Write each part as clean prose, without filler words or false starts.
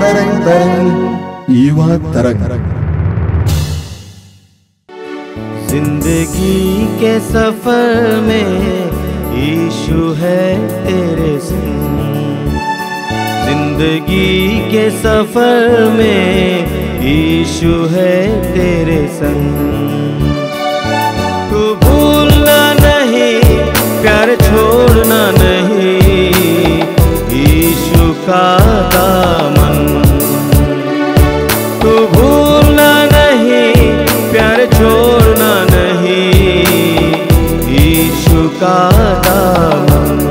तरंग युवा तरंग। जिंदगी के सफर में यीशु है तेरे संग, जिंदगी के सफर में यीशु है तेरे संग। तू भूलना नहीं, प्यार छोड़ना नहीं, यीशु का दामन। तू भूलना नहीं, प्यार छोड़ना नहीं, यीशु का दामन।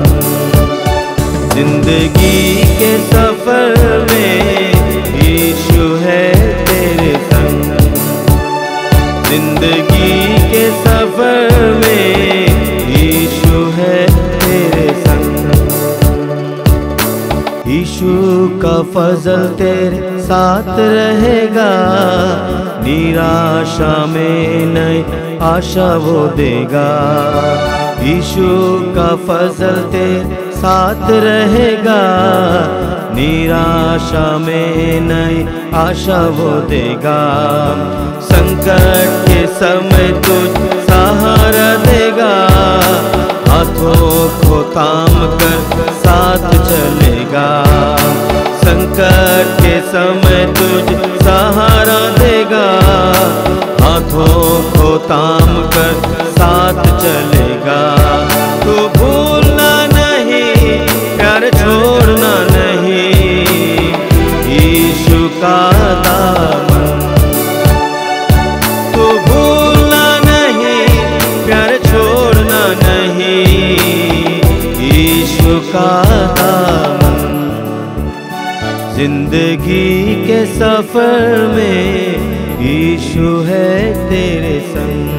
जिंदगी के सफर में यीशु है तेरे संग, जिंदगी के सफर में यीशु है तेरे संग। यीशु का फजल तेरे साथ रहेगा, निराशा में नई आशा वो देगा। यीशु का फजल तेरे साथ रहेगा, निराशा में नई आशा वो देगा। संकट के समय तुझ सहारा देगा, हाथों को थाम कर साथ चलेगा। संकट के समय तुझ सहारा देगा, हाथों को थाम कर साथ चलेगा। तू भूलना नहीं, प्यार छोड़ना नहीं, यीशु का दामन। तू भूलना नहीं, प्यार छोड़ना नहीं, यीशु का दामन। जिंदगी के सफर में यीशु है तेरे संग,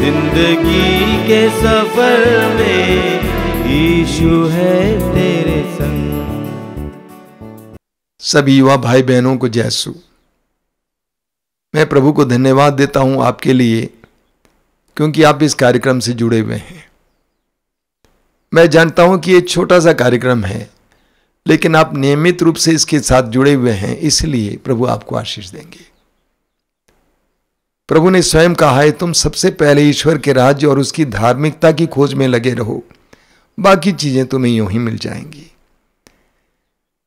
जिंदगी के सफर में यीशु है तेरे संग। सभी युवा भाई बहनों को जय यीशु। मैं प्रभु को धन्यवाद देता हूं आपके लिए, क्योंकि आप इस कार्यक्रम से जुड़े हुए हैं। मैं जानता हूं कि ये छोटा सा कार्यक्रम है, लेकिन आप नियमित रूप से इसके साथ जुड़े हुए हैं, इसलिए प्रभु आपको आशीष देंगे। प्रभु ने स्वयं कहा है, तुम सबसे पहले ईश्वर के राज्य और उसकी धार्मिकता की खोज में लगे रहो, बाकी चीजें तुम्हें यूं ही मिल जाएंगी।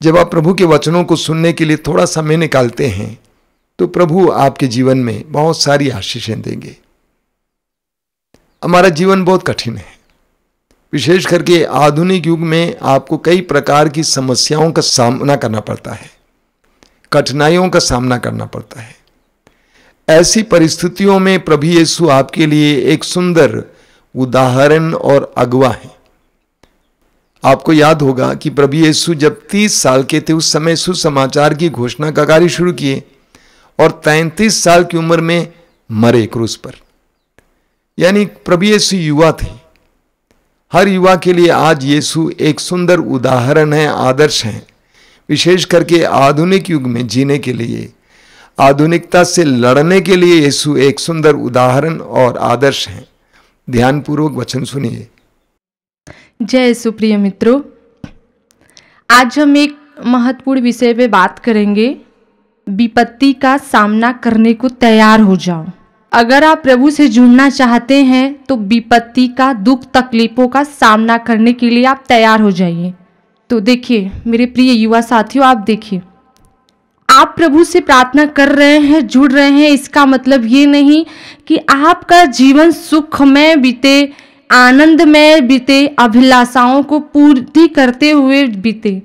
जब आप प्रभु के वचनों को सुनने के लिए थोड़ा समय निकालते हैं, तो प्रभु आपके जीवन में बहुत सारी आशीषें देंगे। हमारा जीवन बहुत कठिन है, विशेष करके आधुनिक युग में आपको कई प्रकार की समस्याओं का सामना करना पड़ता है, कठिनाइयों का सामना करना पड़ता है। ऐसी परिस्थितियों में प्रभु यीशु आपके लिए एक सुंदर उदाहरण और अगुवा है। आपको याद होगा कि प्रभु यीशु जब 30 साल के थे, उस समय सुसमाचार की घोषणा का कार्य शुरू किए और 33 साल की उम्र में मरे क्रूस पर। यानी प्रभु यीशु युवा थे। हर युवा के लिए आज यीशु एक सुंदर उदाहरण है, आदर्श है, विशेष करके आधुनिक युग में जीने के लिए, आधुनिकता से लड़ने के लिए यीशु एक सुंदर उदाहरण और आदर्श है। ध्यानपूर्वक वचन सुनिए। जय सुप्रिय मित्रों, आज हम एक महत्वपूर्ण विषय पे बात करेंगे। विपत्ति का सामना करने को तैयार हो जाओ। अगर आप प्रभु से जुड़ना चाहते हैं तो विपत्ति का, दुख तकलीफों का सामना करने के लिए आप तैयार हो जाइए। तो देखिए मेरे प्रिय युवा साथियों, आप देखिए, आप प्रभु से प्रार्थना कर रहे हैं, जुड़ रहे हैं, इसका मतलब ये नहीं कि आपका जीवन सुखमय बीते, आनंदमय बीते, अभिलाषाओं को पूर्ति करते हुए बीते।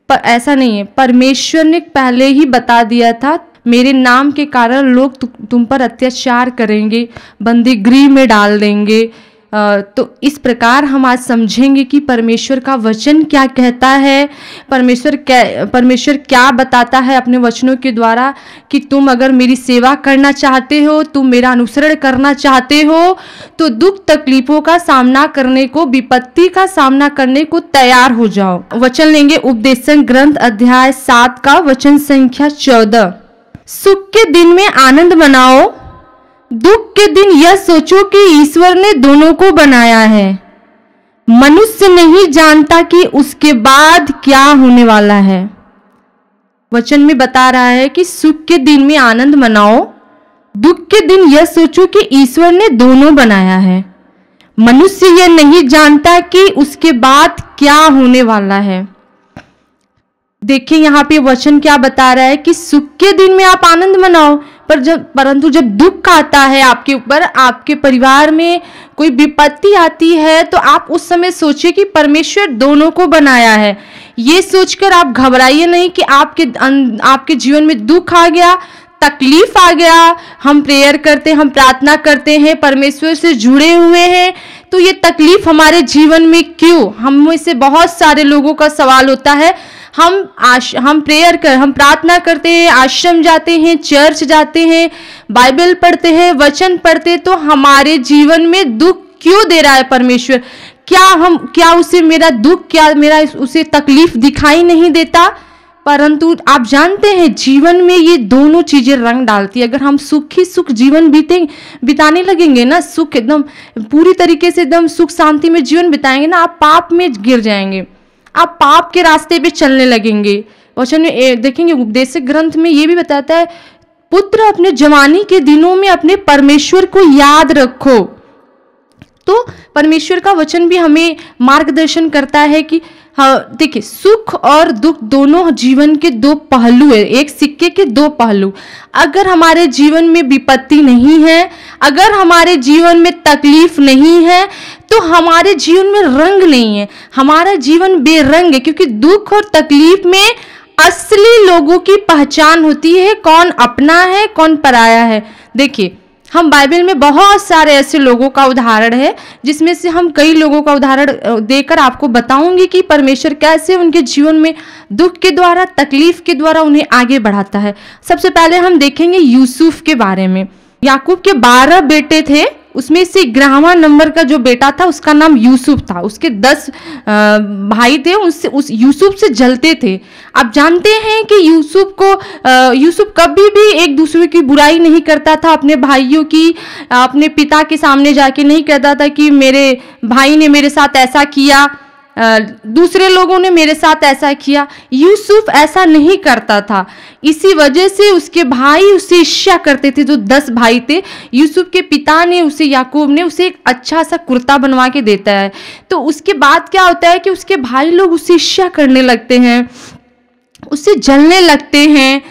पर ऐसा नहीं है। परमेश्वर ने पहले ही बता दिया था, मेरे नाम के कारण लोग तुम पर अत्याचार करेंगे, बंदी गृह में डाल देंगे। तो इस प्रकार हम आज समझेंगे कि परमेश्वर का वचन क्या कहता है, परमेश्वर क्या बताता है अपने वचनों के द्वारा कि तुम अगर मेरी सेवा करना चाहते हो, तुम मेरा अनुसरण करना चाहते हो, तो दुख तकलीफों का सामना करने को, विपत्ति का सामना करने को तैयार हो जाओ। वचन लेंगे उपदेशन ग्रंथ अध्याय 7 का वचन संख्या 14। सुख के दिन में आनंद मनाओ, दुख के दिन यह सोचो कि ईश्वर ने दोनों को बनाया है। मनुष्य नहीं जानता कि उसके बाद क्या होने वाला है। वचन में बता रहा है कि सुख के दिन में आनंद मनाओ, दुख के दिन यह सोचो कि ईश्वर ने दोनों बनाया है। मनुष्य यह नहीं जानता कि उसके बाद क्या होने वाला है। देखिए यहाँ पे वचन क्या बता रहा है कि सुख के दिन में आप आनंद मनाओ, परंतु जब दुख आता है आपके ऊपर, आपके परिवार में कोई विपत्ति आती है, तो आप उस समय सोचिए कि परमेश्वर दोनों को बनाया है। ये सोचकर आप घबराइए नहीं कि आपके जीवन में दुख आ गया, तकलीफ आ गया। हम प्रेयर करते हैं, हम प्रार्थना करते हैं, परमेश्वर से जुड़े हुए हैं, तो ये तकलीफ हमारे जीवन में क्यों? हम में से बहुत सारे लोगों का सवाल होता है। हम प्रार्थना करते हैं, आश्रम जाते हैं, चर्च जाते हैं, बाइबल पढ़ते हैं, वचन पढ़ते, तो हमारे जीवन में दुख क्यों दे रहा है परमेश्वर? क्या उसे मेरा दुख, क्या मेरा उसे तकलीफ दिखाई नहीं देता? परंतु आप जानते हैं जीवन में ये दोनों चीजें रंग डालती है। अगर हम सुखी सुख जीवन बिताने लगेंगे ना, सुख एकदम पूरी तरीके से एकदम सुख शांति में जीवन बिताएंगे ना, आप पाप में गिर जाएंगे, आप पाप के रास्ते पे चलने लगेंगे। वचन में देखेंगे, उपदेशक ग्रंथ में ये भी बताता है, पुत्र अपने जवानी के दिनों में अपने परमेश्वर को याद रखो। तो परमेश्वर का वचन भी हमें मार्गदर्शन करता है कि हाँ देखिए, सुख और दुख दोनों जीवन के दो पहलू है, एक सिक्के के दो पहलू। अगर हमारे जीवन में विपत्ति नहीं है, अगर हमारे जीवन में तकलीफ नहीं है, तो हमारे जीवन में रंग नहीं है, हमारा जीवन बेरंग है। क्योंकि दुख और तकलीफ में असली लोगों की पहचान होती है, कौन अपना है कौन पराया है। देखिए हम बाइबल में बहुत सारे ऐसे लोगों का उदाहरण है, जिसमें से हम कई लोगों का उदाहरण देकर आपको बताऊंगी कि परमेश्वर कैसे उनके जीवन में दुख के द्वारा, तकलीफ के द्वारा उन्हें आगे बढ़ाता है। सबसे पहले हम देखेंगे यूसुफ के बारे में। याकूब के 12 बेटे थे, उसमें से 11वां नंबर का जो बेटा था उसका नाम यूसुफ था। उसके 10 भाई थे, उस यूसुफ से जलते थे। आप जानते हैं कि यूसुफ कभी भी एक दूसरे की बुराई नहीं करता था, अपने भाइयों की, अपने पिता के सामने जाके नहीं कहता था कि मेरे भाई ने मेरे साथ ऐसा किया, दूसरे लोगों ने मेरे साथ ऐसा किया। यूसुफ ऐसा नहीं करता था। इसी वजह से उसके भाई उससे ईर्ष्या करते थे। जो 10 भाई थे, यूसुफ के पिता ने उसे, याकूब ने उसे एक अच्छा सा कुर्ता बनवा के देता है। तो उसके बाद क्या होता है कि उसके भाई लोग उससे ईर्ष्या करने लगते हैं, उससे जलने लगते हैं।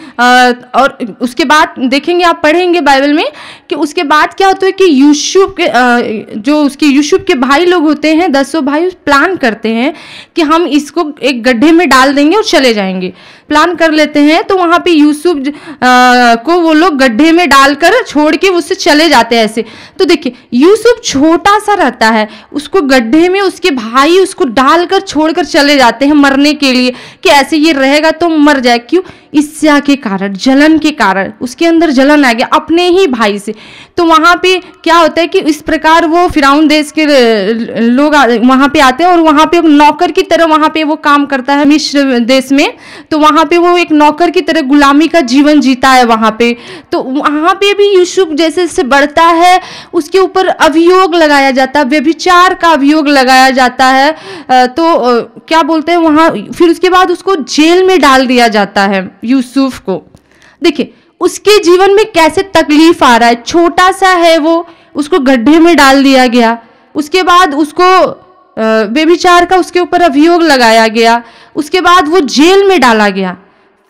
और उसके बाद देखेंगे, आप पढ़ेंगे बाइबल में कि उसके बाद क्या होता है कि यूसुफ के भाई लोग होते हैं, 10 भाई, प्लान करते हैं कि हम इसको एक गड्ढे में डाल देंगे और चले जाएंगे। प्लान कर लेते हैं, तो वहाँ पे यूसुफ को वो लोग गड्ढे में डालकर छोड़ के उससे चले जाते हैं ऐसे। तो देखिए यूसुफ छोटा सा रहता है, उसको गड्ढे में उसके भाई उसको डालकर छोड़कर चले जाते हैं मरने के लिए, कि ऐसे ये रहेगा तो मर जाए। क्यों? ईर्ष्या के कारण, जलन के कारण, उसके अंदर जलन आ गया अपने ही भाई से। तो वहाँ पे क्या होता है कि इस प्रकार वो फिरौन देश के लोग वहाँ पे आते हैं, और वहाँ पे एक नौकर की तरह वहाँ पे वो काम करता है मिस्र देश में। तो वहाँ पे वो एक नौकर की तरह गुलामी का जीवन जीता है वहाँ पे। तो वहाँ पे भी यूसुफ जैसे जैसे बढ़ता है, उसके ऊपर अभियोग लगाया जाता है, व्यभिचार का अभियोग लगाया जाता है। तो क्या बोलते हैं वहाँ, फिर उसके बाद उसको जेल में डाल दिया जाता है यूसुफ को। देखिए उसके जीवन में कैसे तकलीफ आ रहा है, छोटा सा है वो, उसको गड्ढे में डाल दिया गया। उसके बाद उसको व्यभिचार का उसके ऊपर अभियोग लगाया गया, उसके बाद वो जेल में डाला गया।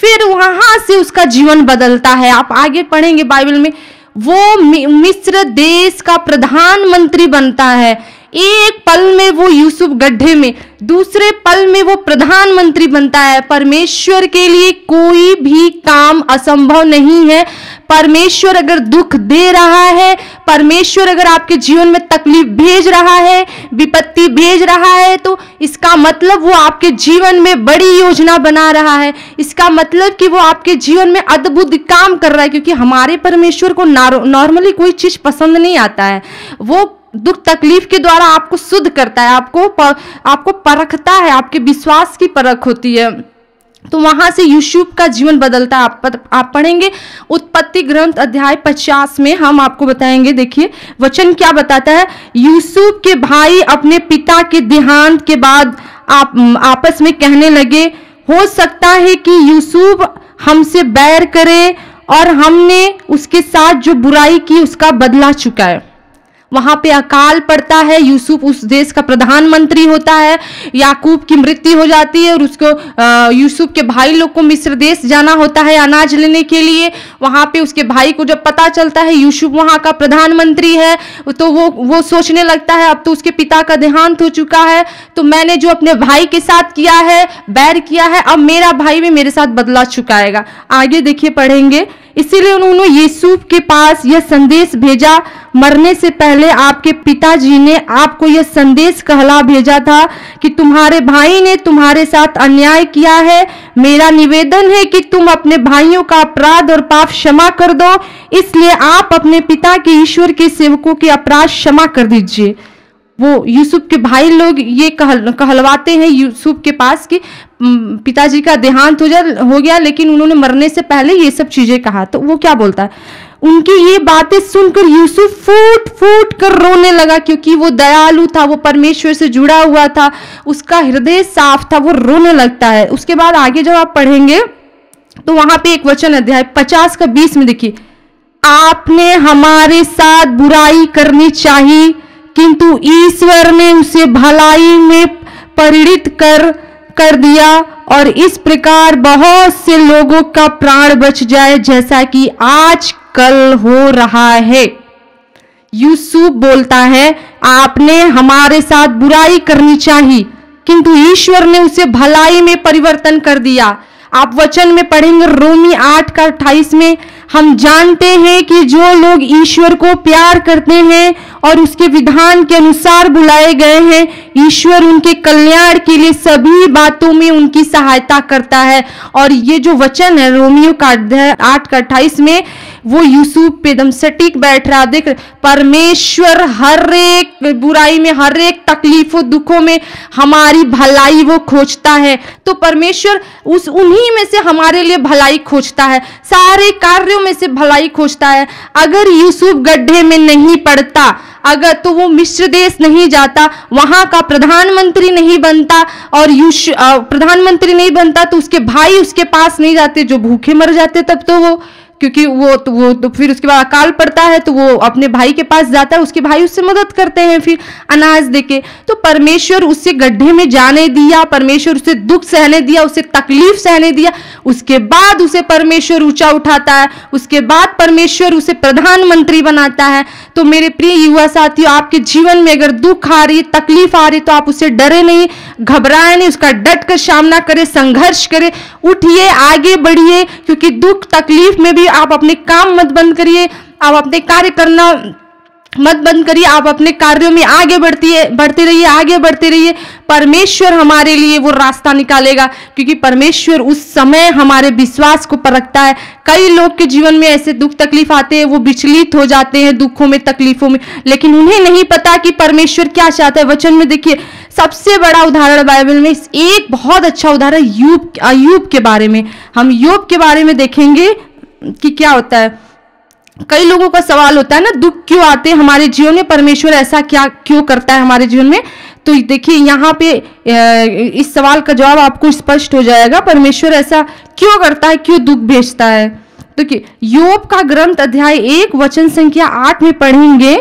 फिर वहां से उसका जीवन बदलता है। आप आगे पढ़ेंगे बाइबल में, वो मिस्र देश का प्रधानमंत्री बनता है। एक पल में वो यूसुफ गड्ढे में, दूसरे पल में वो प्रधानमंत्री बनता है। परमेश्वर के लिए कोई भी काम असंभव नहीं है। परमेश्वर अगर दुख दे रहा है, परमेश्वर अगर आपके जीवन में तकलीफ भेज रहा है, विपत्ति भेज रहा है, तो इसका मतलब वो आपके जीवन में बड़ी योजना बना रहा है। इसका मतलब कि वो आपके जीवन में अद्भुत काम कर रहा है। क्योंकि हमारे परमेश्वर को नॉर्मली कोई चीज पसंद नहीं आता है। वो दुख तकलीफ के द्वारा आपको शुद्ध करता है, आपको परखता है, आपके विश्वास की परख होती है। तो वहां से यूसुफ का जीवन बदलता है। आप पढ़ेंगे उत्पत्ति ग्रंथ अध्याय 50 में, हम आपको बताएंगे। देखिए वचन क्या बताता है। यूसुफ के भाई अपने पिता के देहांत के बाद आपस में कहने लगे, हो सकता है कि यूसुफ हमसे बैर करे और हमने उसके साथ जो बुराई की उसका बदला चुकाए। वहां पे अकाल पड़ता है, यूसुफ उस देश का प्रधानमंत्री होता है, याकूब की मृत्यु हो जाती है और उसको यूसुफ के भाई लोग को मिस्र देश जाना होता है अनाज लेने के लिए। वहां पे उसके भाई को जब पता चलता है यूसुफ वहां का प्रधानमंत्री है, तो वो सोचने लगता है अब तो उसके पिता का देहांत हो चुका है, तो मैंने जो अपने भाई के साथ किया है, बैर किया है, अब मेरा भाई भी मेरे साथ बदला चुकाएगा। आगे देखिए पढ़ेंगे। इसीलिए उन्होंने यूसुफ के पास यह संदेश भेजा, मरने से पहले आपके पिताजी ने आपको यह संदेश कहला भेजा था कि तुम्हारे भाई ने तुम्हारे साथ अन्याय किया है। मेरा निवेदन है कि तुम अपने भाइयों का अपराध और पाप क्षमा कर दो, इसलिए आप अपने पिता के ईश्वर के सेवकों के अपराध क्षमा कर दीजिए। वो यूसुफ के भाई लोग ये कहलवाते हैं यूसुफ के पास कि पिताजी का देहांत हो गया, लेकिन उन्होंने मरने से पहले ये सब चीजें कहा। तो वो क्या बोलता है, उनकी ये बातें सुनकर यूसुफ फूट फूट कर रोने लगा, क्योंकि वो दयालु था, वो परमेश्वर से जुड़ा हुआ था, उसका हृदय साफ था, वो रोने लगता है। उसके बाद आगे जब आप पढ़ेंगे तो वहां पे एक वचन अध्याय 50 का 20 में देखिए, आपने हमारे साथ बुराई करनी चाहिए, किंतु ईश्वर ने उसे भलाई में परिणित कर दिया और इस प्रकार बहुत से लोगों का प्राण बच जाए, जैसा कि आज कल हो रहा है। यूसुफ बोलता है आपने हमारे साथ बुराई करनी चाहिए, किंतु ईश्वर ने उसे भलाई में परिवर्तन कर दिया। आप वचन में पढ़ेंगे रोमी 8 का 28 में, हम जानते हैं कि जो लोग ईश्वर को प्यार करते हैं और उसके विधान के अनुसार बुलाए गए हैं, ईश्वर उनके कल्याण के लिए सभी बातों में उनकी सहायता करता है। और ये जो वचन है रोमियो का 8 का 28 में, वो यूसुफ पे एकदम सटीक बैठ रहा। देख परमेश्वर हर एक बुराई में, हर एक तकलीफों दुखों में हमारी भलाई वो खोजता है। तो परमेश्वर उन्हीं में से हमारे लिए भलाई खोजता है, सारे कार्यों में से भलाई खोजता है। अगर यूसुफ गड्ढे में नहीं पड़ता, अगर तो वो मिस्र देश नहीं जाता, वहां का प्रधानमंत्री नहीं बनता, और प्रधानमंत्री नहीं बनता तो उसके भाई उसके पास नहीं जाते, जो भूखे मर जाते तब तो वो, क्योंकि वो तो फिर उसके बाद अकाल पड़ता है तो वो अपने भाई के पास जाता है, उसके भाई उससे मदद करते हैं फिर अनाज देके। तो परमेश्वर उससे गड्ढे में जाने दिया, परमेश्वर उसे दुख सहने दिया, उसे तकलीफ सहने दिया, उसके बाद उसे परमेश्वर ऊंचा उठाता है, उसके बाद परमेश्वर उसे प्रधानमंत्री बनाता है। तो मेरे प्रिय युवा साथियों, आपके जीवन में अगर दुख आ रही, तकलीफ आ रही, तो आप उससे डरे नहीं, घबराए नहीं, उसका डट कर सामना करें, संघर्ष करें, उठिए, आगे बढ़िए, क्योंकि दुख तकलीफ में भी आप अपने काम मत बंद करिए, आप अपने कार्य करना मत बंद करिए, आप अपने कार्यों में आगे बढ़ते रहिए, आगे बढ़ते रहिए। परमेश्वर हमारे लिए वो रास्ता निकालेगा, क्योंकि परमेश्वर उस समय हमारे विश्वास को परखता है। कई लोग के जीवन में ऐसे दुख तकलीफ आते हैं, वो विचलित हो जाते हैं दुखों में, तकलीफों में, लेकिन उन्हें नहीं पता कि परमेश्वर क्या चाहता है। वचन में देखिए सबसे बड़ा उदाहरण बाइबल में, एक बहुत अच्छा उदाहरण अय्यूब के बारे में। हम यूब के बारे में देखेंगे कि क्या होता है। कई लोगों का सवाल होता है ना, दुख क्यों आते हैं हमारे जीवन में, परमेश्वर ऐसा क्या क्यों करता है हमारे जीवन में। तो देखिए यहाँ पे इस सवाल का जवाब आपको स्पष्ट हो जाएगा, परमेश्वर ऐसा क्यों करता है, क्यों दुख भेजता है। देखिए यूब का ग्रंथ अध्याय 1 वचन संख्या 8 में पढ़ेंगे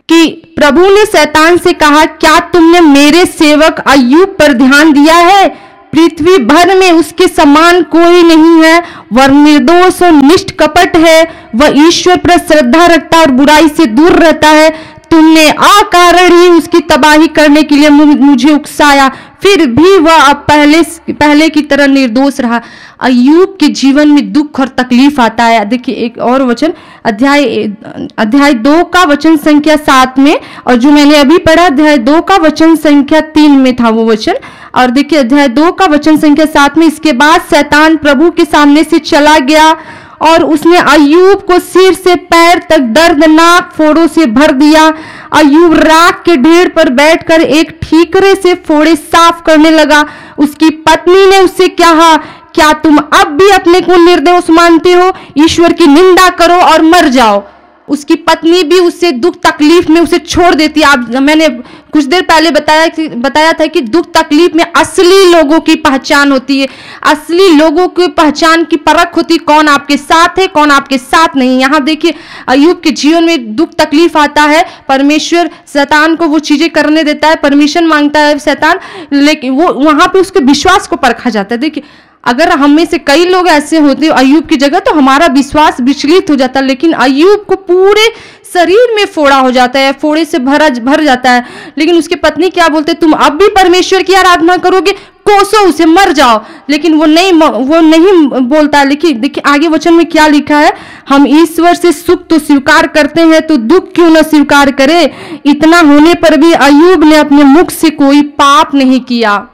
कि प्रभु ने शैतान से कहा, क्या तुमने मेरे सेवक अय्यूब पर ध्यान दिया है? पृथ्वी भर में उसके समान कोई नहीं है, वह निर्दोष और निष्कपट है, वह ईश्वर पर श्रद्धा रखता और बुराई से दूर रहता है। तुमने अकारण ही उसकी तबाही करने के लिए मुझे उकसाया, फिर भी वह अब पहले की तरह निर्दोष रहा। अय्यूब के जीवन में दुख और तकलीफ आता है। देखिए एक और वचन अध्याय 2 का वचन संख्या 7 में, और जो मैंने अभी पढ़ा अध्याय 2 का वचन संख्या 3 में था वो वचन। और देखिए अध्याय 2 का वचन संख्या 7 में, इसके बाद शैतान प्रभु के सामने से चला गया और उसने अय्यूब को सिर से पैर तक दर्दनाक फोड़ों से भर दिया। अय्यूब राख के ढेर पर बैठकर एक ठीकरे से फोड़े साफ करने लगा। उसकी पत्नी ने उससे कहा, क्या तुम अब भी अपने को निर्दोष मानते हो? ईश्वर की निंदा करो और मर जाओ। उसकी पत्नी भी उससे दुख तकलीफ में उसे छोड़ देती। आप मैंने कुछ देर पहले बताया था कि दुख तकलीफ में असली लोगों की पहचान होती है, असली लोगों की पहचान की परख होती है, कौन आपके साथ है कौन आपके साथ नहीं। यहाँ देखिए अय्यूब के जीवन में दुख तकलीफ आता है, परमेश्वर शैतान को वो चीजें करने देता है, परमिशन मांगता है शैतान, लेकिन वो वहां पे उसके विश्वास को परखा जाता है। देखिए अगर हम में से कई लोग ऐसे होते अय्यूब की जगह तो हमारा विश्वास विचलित हो जाता, लेकिन अय्यूब को पूरे शरीर में फोड़ा हो जाता है, फोड़े से भर जाता है। लेकिन उसकी पत्नी क्या बोलते, तुम अब भी परमेश्वर की आराधना करोगे, कोसो उसे, मर जाओ। लेकिन वो नहीं बोलता है। लेकिन देखिए आगे वचन में क्या लिखा है, हम ईश्वर से सुख तो स्वीकार करते हैं तो दुख क्यों न स्वीकार करे। इतना होने पर भी अय्यूब ने अपने मुख से कोई पाप नहीं किया।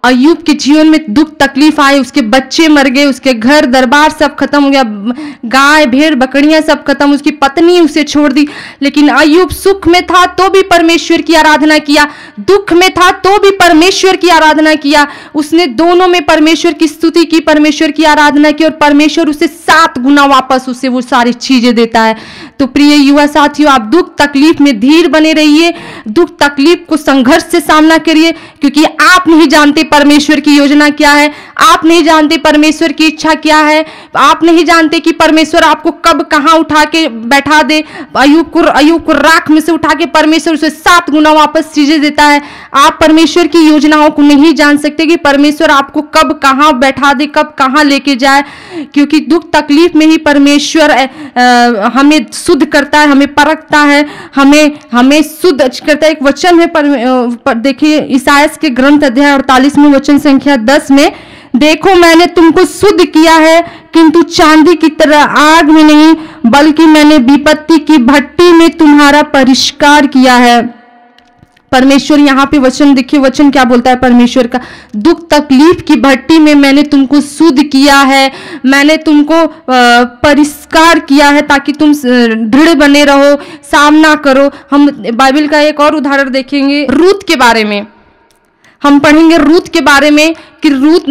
अय्यूब के जीवन में दुख तकलीफ आए, उसके बच्चे मर गए, उसके घर दरबार सब खत्म हो गया, गाय भेड़ बकरियां सब खत्म, उसकी पत्नी उसे छोड़ दी। लेकिन अय्यूब सुख में था तो भी परमेश्वर की आराधना किया, दुख में था तो भी परमेश्वर की आराधना किया। उसने दोनों में परमेश्वर की स्तुति की, परमेश्वर की आराधना की, और परमेश्वर उसे 7 गुना वापस उसे वो सारी चीजें देता है। तो प्रिय युवा साथियों, आप दुख तकलीफ में धीर बने रहिए, दुख तकलीफ को संघर्ष से सामना करिए, क्योंकि आप नहीं जानते परमेश्वर की योजना क्या है, आप नहीं जानते परमेश्वर की इच्छा क्या है, आप नहीं जानते कि परमेश्वर आपको कब कहां उठा के बैठा दे। अय्यूब को राख में से उठा के परमेश्वर उसे 7 गुना वापस चीजें देता है। आप परमेश्वर की योजनाओं को नहीं जान सकते कि परमेश्वर आपको कब कहां बैठा दे, कब कहां लेके जाए, क्योंकि दुख तकलीफ में ही परमेश्वर हमें शुद्ध करता है, हमें परखता है, हमें शुद्ध करता है। एक वचन है देखिए ईसाया के ग्रंथ अध्याय 48 में वचन संख्या 10 में, देखो मैंने तुमको शुद्ध किया है, किंतु चांदी की तरह आग में नहीं, बल्कि मैंने विपत्ति की भट्टी में तुम्हारा परिष्कार किया है। परमेश्वर यहाँ पे वचन देखिए, वचन क्या बोलता है परमेश्वर का, दुख तकलीफ की भट्टी में मैंने तुमको शुद्ध किया है, मैंने तुमको परिष्कार किया है ताकि तुम दृढ़ बने रहो, सामना करो। हम बाइबल का एक और उदाहरण देखेंगे, रूत के बारे में हम पढ़ेंगे, रूत के बारे में कि रूत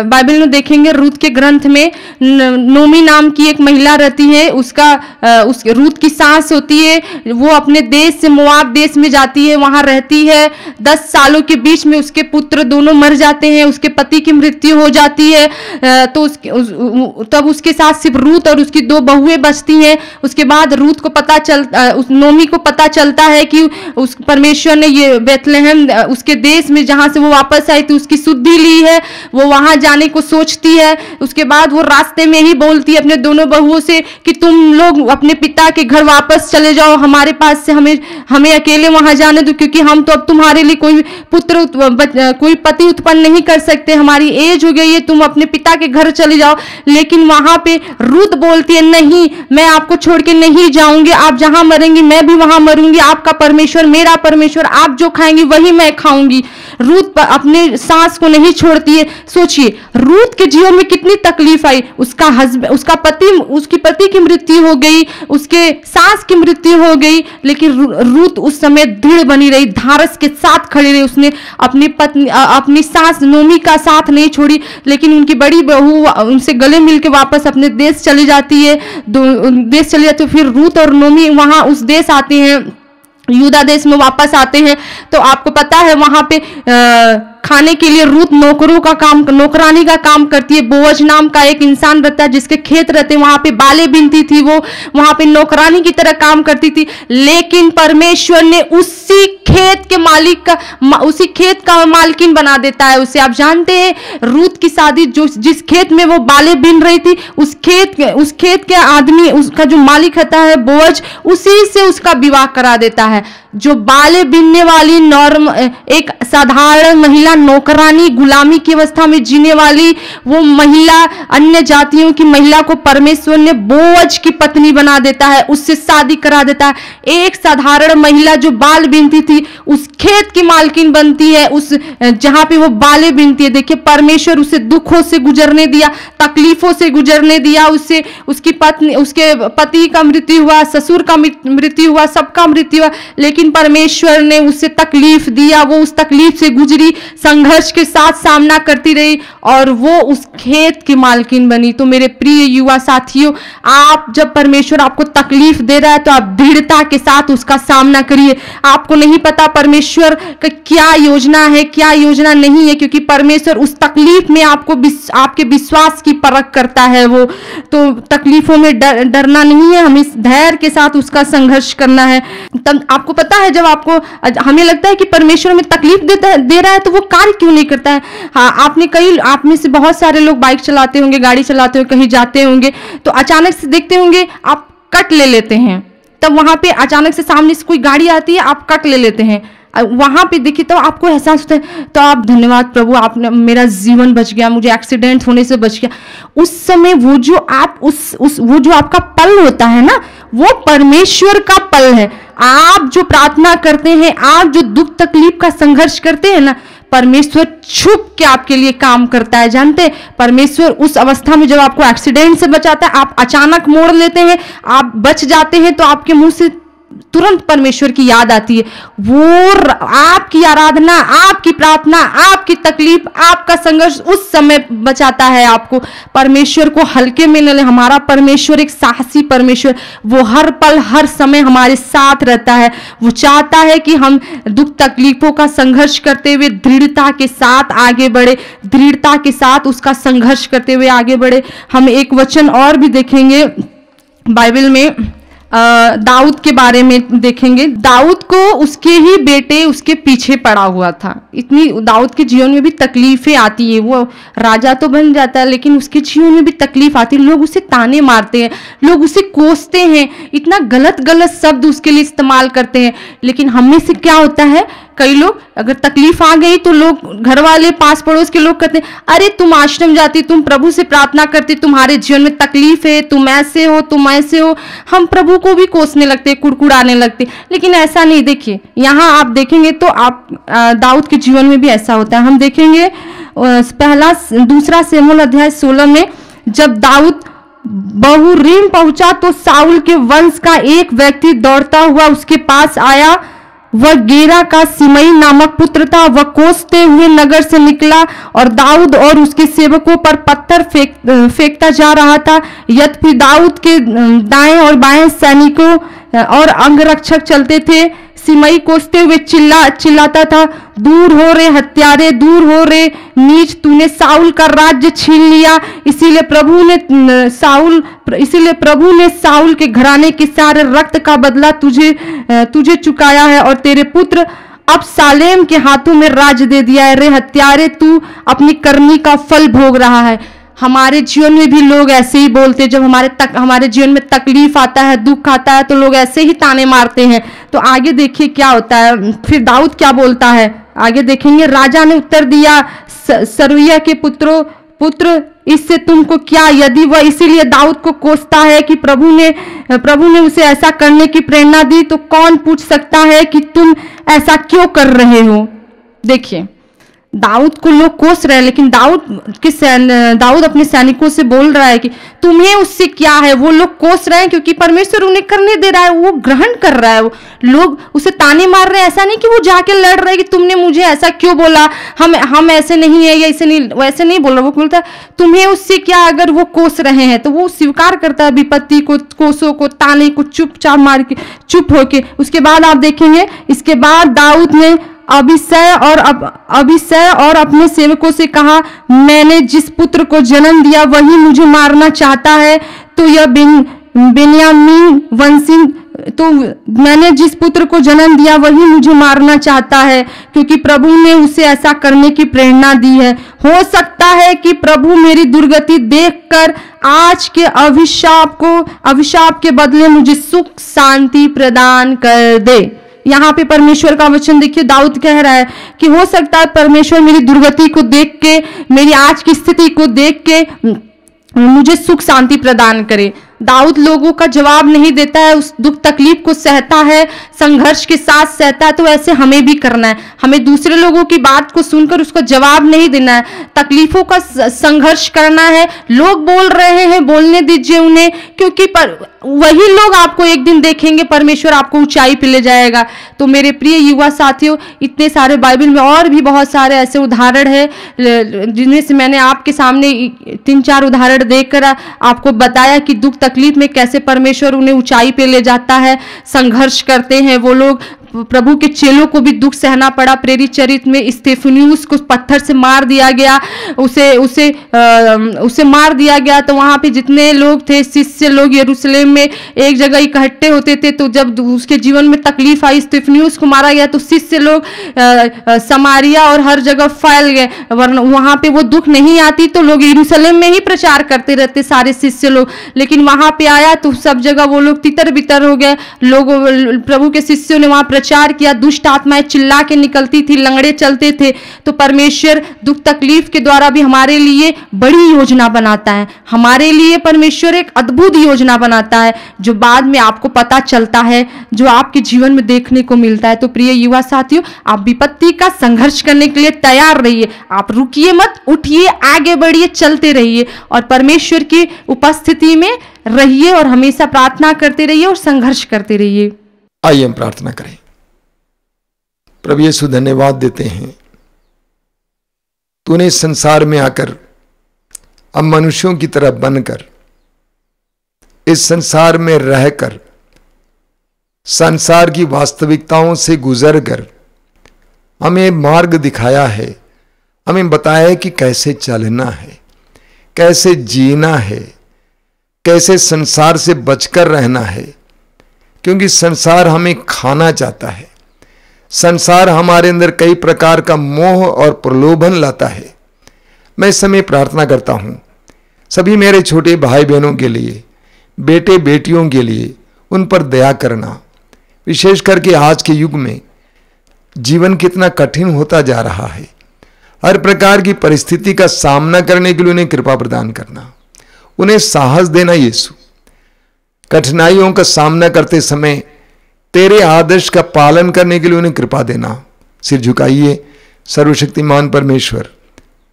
बाइबल में देखेंगे, रूत के ग्रंथ में नोमी नाम की एक महिला रहती है, उस रूत की सास होती है, वो अपने देश से मोआब देश में जाती है, वहां रहती है। 10 सालों के बीच में उसके पुत्र दोनों मर जाते हैं, उसके पति की मृत्यु हो जाती है। तो तब उसके साथ सिर्फ रूत और उसकी 2 बहुएं बचती हैं। उसके बाद रूत को नोमी को पता चलता है कि उस परमेश्वर ने ये बेथलेहम उसके देश में जहां से वो वापस आई थी उसकी शुद्धि ली है, वो वहां जाने को सोचती है। उसके बाद वो रास्ते में ही बोलती है अपने दोनों बहुओं से कि तुम लोग अपने पिता के घर वापस चले जाओ, हमारे पास से हमें अकेले वहां जाने दो, क्योंकि हम तो अब तुम्हारे लिए कोई पति उत्पन्न नहीं कर सकते, हमारी एज हो गई है, तुम अपने पिता के घर चले जाओ। लेकिन वहां पे रूत बोलती है, नहीं, मैं आपको छोड़ के नहीं जाऊंगी, आप जहां मरेंगी मैं भी वहां मरूंगी, आपका परमेश्वर मेरा परमेश्वर, आप जो खाएंगी वही मैं खाऊंगी। रूत अपने सास को नहीं छोड़ती है। सोचिए रूत के जीवन में कितनी तकलीफ आई, उसकी पति की मृत्यु हो गई, उसके सास की मृत्यु हो गई, लेकिन रूत उस समय दृढ़ बनी रही, धारस के साथ खड़ी रही। उसने अपनी सास नोमी का साथ नहीं छोड़ी, लेकिन उनकी बड़ी बहू उनसे गले मिलकर वापस अपने देश चली जाती है, फिर रूत और नोमी वहां उस देश आते हैं, यूदा देश में वापस आते हैं। तो आपको पता है वहां पे खाने के लिए रूत नौकरानी का काम करती है। बोअज नाम का एक इंसान रहता है जिसके खेत रहते हैं, वहां पे बाले बिनती थी, वो वहां पे नौकरानी की तरह काम करती थी। लेकिन परमेश्वर ने उसी खेत का मालकिन बना देता है उसे। आप जानते हैं रूत की शादी जिस खेत में वो बाले बिन रही थी, उस खेत के आदमी, उसका जो मालिक रहता है बोअज, उसी से उसका विवाह करा देता है। जो बाले बिनने वाली एक साधारण महिला, नौकरानी, गुलामी की अवस्था में जीने वाली वो महिला, अन्य जातियों की महिला को परमेश्वर ने बोअज की पत्नी बना देता है, उससे शादी करा देता है। एक साधारण महिला जो बाल बिनती थी उस खेत की मालकिन बनती है, उस जहां पे वो बाले बिनती है। देखिए परमेश्वर उसे दुखों से गुजरने दिया, तकलीफों से गुजरने दिया, उसके पति का मृत्यु हुआ, ससुर का मृत्यु हुआ, सबका मृत्यु हुआ, लेकिन परमेश्वर ने उसे तकलीफ दिया, वो उस तकलीफ से गुजरी, संघर्ष के साथ सामना करती रही और वो उस खेत की मालकिन बनी। तो मेरे प्रिय युवा साथियों, आप जब परमेश्वर आपको तकलीफ दे रहा है तो आप दृढ़ता के साथ उसका सामना करिए। आपको नहीं पता परमेश्वर का क्या योजना है, क्या योजना नहीं है, क्योंकि परमेश्वर उस तकलीफ में आपको आपके विश्वास की परख करता है। वो तो तकलीफों में डरना नहीं है, हमें धैर्य के साथ उसका संघर्ष करना है। तब आपको पता है, जब आपको हमें लगता है कि परमेश्वर हमें तकलीफ दे रहा है तो वो कार्य क्यों नहीं करता है। हाँ, आप में से बहुत सारे लोग बाइक चलाते होंगे, गाड़ी चलाते होंगे, कहीं जाते होंगे, तो अचानक से देखते होंगे आप कट ले लेते हैं। तब वहां पे अचानक से सामने से कोई गाड़ी आती है, आप कट ले लेते हैं। वहां पे देखिए तो आपको एहसास होता है, तो आप धन्यवाद प्रभु, आपने मेरा जीवन बच गया, मुझे एक्सीडेंट होने से बच गया। उस समय वो जो आप वो जो आपका पल होता है ना, वो परमेश्वर का पल है। आप जो प्रार्थना करते हैं, आप जो दुख तकलीफ का संघर्ष करते हैं ना, परमेश्वर छुप के आपके लिए काम करता है। जानते हैं, परमेश्वर उस अवस्था में जब आपको एक्सीडेंट से बचाता है, आप अचानक मोड़ लेते हैं, आप बच जाते हैं, तो आपके मुंह से तुरंत परमेश्वर की याद आती है। वो आपकी आराधना, आपकी प्रार्थना, आपकी तकलीफ, आपका संघर्ष उस समय बचाता है आपको। परमेश्वर को हल्के में न ले। हमारा परमेश्वर एक साहसी परमेश्वर, वो हर पल हर समय हमारे साथ रहता है। वो चाहता है कि हम दुख तकलीफों का संघर्ष करते हुए दृढ़ता के साथ आगे बढ़े, दृढ़ता के साथ उसका संघर्ष करते हुए आगे बढ़े। हम एक वचन और भी देखेंगे बाइबल में, दाऊद के बारे में देखेंगे। दाऊद को उसके ही बेटे उसके पीछे पड़ा हुआ था। इतनी दाऊद के जीवन में भी तकलीफें आती है। वो राजा तो बन जाता है, लेकिन उसके जीवन में भी तकलीफ आती है। लोग उसे ताने मारते हैं, लोग उसे कोसते हैं, इतना गलत शब्द उसके लिए इस्तेमाल करते हैं। लेकिन हमें से क्या होता है, कई लोग अगर तकलीफ आ गई तो लोग, घर वाले, पास पड़ोस के लोग कहते हैं, अरे तुम आश्रम जाती, तुम प्रभु से प्रार्थना करती, तुम्हारे जीवन में तकलीफ है, तुम ऐसे हो, तुम ऐसे हो। हम प्रभु को भी कोसने लगते, कुड़कुड़ाने लगते। लेकिन ऐसा नहीं। देखिए, यहाँ आप देखेंगे तो आप दाऊद के जीवन में भी ऐसा होता है। हम देखेंगे दूसरा शमूएल अध्याय 16 में, जब दाऊद बहुरीम पहुंचा तो साउल के वंश का एक व्यक्ति दौड़ता हुआ उसके पास आया। वह गेरा का सिमई नामक पुत्र था। वह कोसते हुए नगर से निकला और दाऊद और उसके सेवकों पर पत्थर फेंकता जा रहा था। यद्यपि दाऊद के दाएं और बाएं सैनिकों और अंगरक्षक चलते थे। सिमई कोसते हुए चिल्लाता था, दूर हो रे हत्यारे, दूर हो रे नीच, तूने साउल का राज्य छीन लिया। इसीलिए प्रभु ने साउल के घराने के सारे रक्त का बदला तुझे चुकाया है और तेरे पुत्र अबशालोम के हाथों में राज दे दिया है। रे हत्यारे, तू अपनी करनी का फल भोग रहा है। हमारे जीवन में भी लोग ऐसे ही बोलते हैं। जब हमारे जीवन में तकलीफ आता है, दुख आता है, तो लोग ऐसे ही ताने मारते हैं। तो आगे देखिए क्या होता है, फिर दाऊद क्या बोलता है, आगे देखेंगे। राजा ने उत्तर दिया, सरूया के पुत्र इससे तुमको क्या? यदि वह इसीलिए दाऊद को कोसता है कि प्रभु ने उसे ऐसा करने की प्रेरणा दी, तो कौन पूछ सकता है कि तुम ऐसा क्यों कर रहे हो। देखिए, दाऊद को लोग कोस रहे हैं, लेकिन दाऊद अपने सैनिकों से बोल रहा है कि तुम्हें उससे क्या है। वो लोग कोस रहे हैं क्योंकि परमेश्वर उन्हें करने दे रहा है, वो ग्रहण कर रहा है। वो लोग उसे ताने मार रहे हैं, ऐसा नहीं कि वो जाके लड़ रहे हैं कि तुमने मुझे ऐसा क्यों बोला, हम ऐसे नहीं है या ऐसे नहीं, वैसे नहीं बोल रहा। वो बोलता है तुम्हें उससे क्या। अगर वो कोस रहे हैं तो वो स्वीकार करता है विपत्ति को, कोसों को, ताने को, चुपचाप मार के चुप होके। उसके बाद आप देखेंगे, इसके बाद दाऊद ने अबीशै और अपने सेवकों से कहा, मैंने जिस पुत्र को जन्म दिया वही मुझे मारना चाहता है। तो यह बेन्यामीन वंशी, तो मैंने जिस पुत्र को जन्म दिया वही मुझे मारना चाहता है, क्योंकि प्रभु ने उसे ऐसा करने की प्रेरणा दी है। हो सकता है कि प्रभु मेरी दुर्गति देखकर आज के अभिशाप के बदले मुझे सुख शांति प्रदान कर दे। यहाँ पे परमेश्वर का वचन देखिए, दाऊद कह रहा है कि हो सकता है परमेश्वर मेरी दुर्गति को देख के, मेरी आज की स्थिति को देख के मुझे सुख शांति प्रदान करे। दाऊद लोगों का जवाब नहीं देता है, उस दुख तकलीफ को सहता है, संघर्ष के साथ सहता है। तो ऐसे हमें भी करना है। हमें दूसरे लोगों की बात को सुनकर उसको जवाब नहीं देना है, तकलीफों का संघर्ष करना है। लोग बोल रहे हैं, बोलने दीजिए उन्हें, क्योंकि वही लोग आपको एक दिन देखेंगे, परमेश्वर आपको ऊंचाई पे ले जाएगा। तो मेरे प्रिय युवा साथियों, इतने सारे बाइबल में और भी बहुत सारे ऐसे उदाहरण है जिनमें से मैंने आपके सामने 3-4 उदाहरण देकर आपको बताया कि दुख तकलीफ में कैसे परमेश्वर उन्हें ऊंचाई पे ले जाता है। संघर्ष करते हैं वो लोग। प्रभु के चेलों को भी दुख सहना पड़ा। प्रेरित चरित्र में स्तेफनुस को पत्थर से मार दिया गया, उसे मार दिया गया। तो वहाँ पे जितने लोग थे, शिष्य लोग यरूशलेम में एक जगह इकट्ठे होते थे। तो जब उसके जीवन में तकलीफ आई, स्तेफनुस को मारा गया, तो शिष्य लोग समारिया और हर जगह फैल गए। वरना वहाँ पे वो दुख नहीं आती तो लोग यरूशलेम में ही प्रचार करते रहते सारे शिष्य लोग। लेकिन वहाँ पे आया तो सब जगह वो लोग तितर बितर हो गए। लोग, प्रभु के शिष्यों ने वहाँ प्रचार किया, दुष्ट आत्माएं चिल्ला के निकलती थी, लंगड़े चलते थे। तो परमेश्वर दुख तकलीफ के द्वारा भी हमारे लिए बड़ी योजना बनाता है। हमारे लिए परमेश्वर एक अद्भुत योजना बनाता है जो बाद में आपको पता चलता है, जो आपके जीवन में देखने को मिलता है। तो प्रिय युवा साथियों, आप विपत्ति का संघर्ष करने के लिए तैयार रहिए। आप रुकिए मत, उठिए, आगे बढ़िए, चलते रहिए और परमेश्वर की उपस्थिति में रहिए और हमेशा प्रार्थना करते रहिए और संघर्ष करते रहिए। आइए हम प्रार्थना करें। प्रभु यीशु, धन्यवाद देते हैं, तूने संसार में आकर अब मनुष्यों की तरह बनकर, इस संसार में रहकर, संसार की वास्तविकताओं से गुजरकर हमें मार्ग दिखाया है, हमें बताया है कि कैसे चलना है, कैसे जीना है, कैसे संसार से बचकर रहना है। क्योंकि संसार हमें खाना चाहता है, संसार हमारे अंदर कई प्रकार का मोह और प्रलोभन लाता है। मैं इस समय प्रार्थना करता हूं सभी मेरे छोटे भाई बहनों के लिए, बेटे बेटियों के लिए, उन पर दया करना। विशेष करके आज के युग में जीवन कितना कठिन होता जा रहा है, हर प्रकार की परिस्थिति का सामना करने के लिए उन्हें कृपा प्रदान करना, उन्हें साहस देना। यीशु, कठिनाइयों का सामना करते समय तेरे आदर्श का पालन करने के लिए उन्हें कृपा देना। सिर झुकाइए। सर्वशक्तिमान परमेश्वर,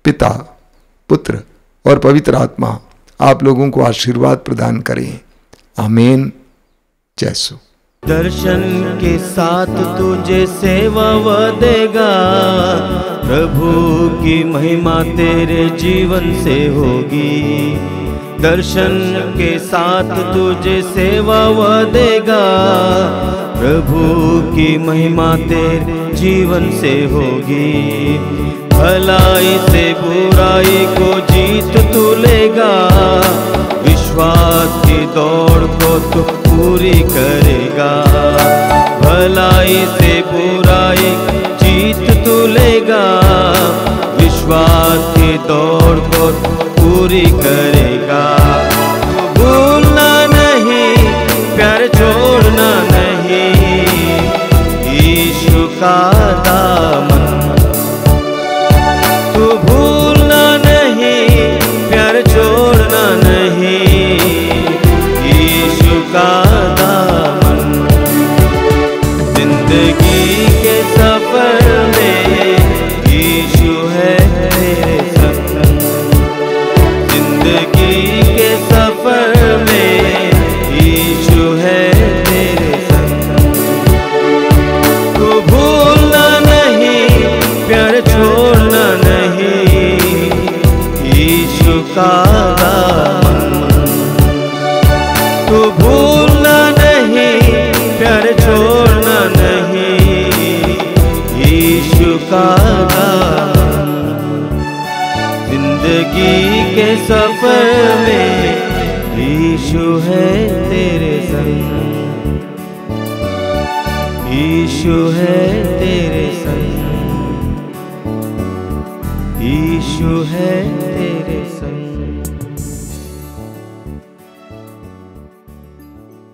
पिता, पुत्र और पवित्र आत्मा आप लोगों को आशीर्वाद प्रदान करें। आमीन। जय यीशु। दर्शन के साथ तुझे सेवा व देगा, प्रभु की महिमा तेरे जीवन से होगी। दर्शन के साथ तुझे सेवा व देगा, प्रभु की महिमा तेरे जीवन से होगी। भलाई से बुराई को जीत तू लेगा, विश्वास की दौड़ को तू पूरी करेगा। भलाई से बुराई जीत तू लेगा, विश्वास की दौड़ को पूरी करेगा। भूलना नहीं, प्यार छोड़ना नहीं, यीशु का दामन। तू भूलना नहीं, प्यार छोड़ना नहीं, यीशु का दामन। जिंदगी के सफर में यीशु है तेरे संग। जिंदगी के सफर में यीशु है तेरे संग। तू भूलना नहीं, प्यार छोड़ना नहीं, यीशु का दामन। तू भूलना नहीं, प्यार छोड़ना नहीं, यीशु का दामन। जिंदगी के सफर में यीशु है तेरे संग। यीशु है तेरे संग। यीशु है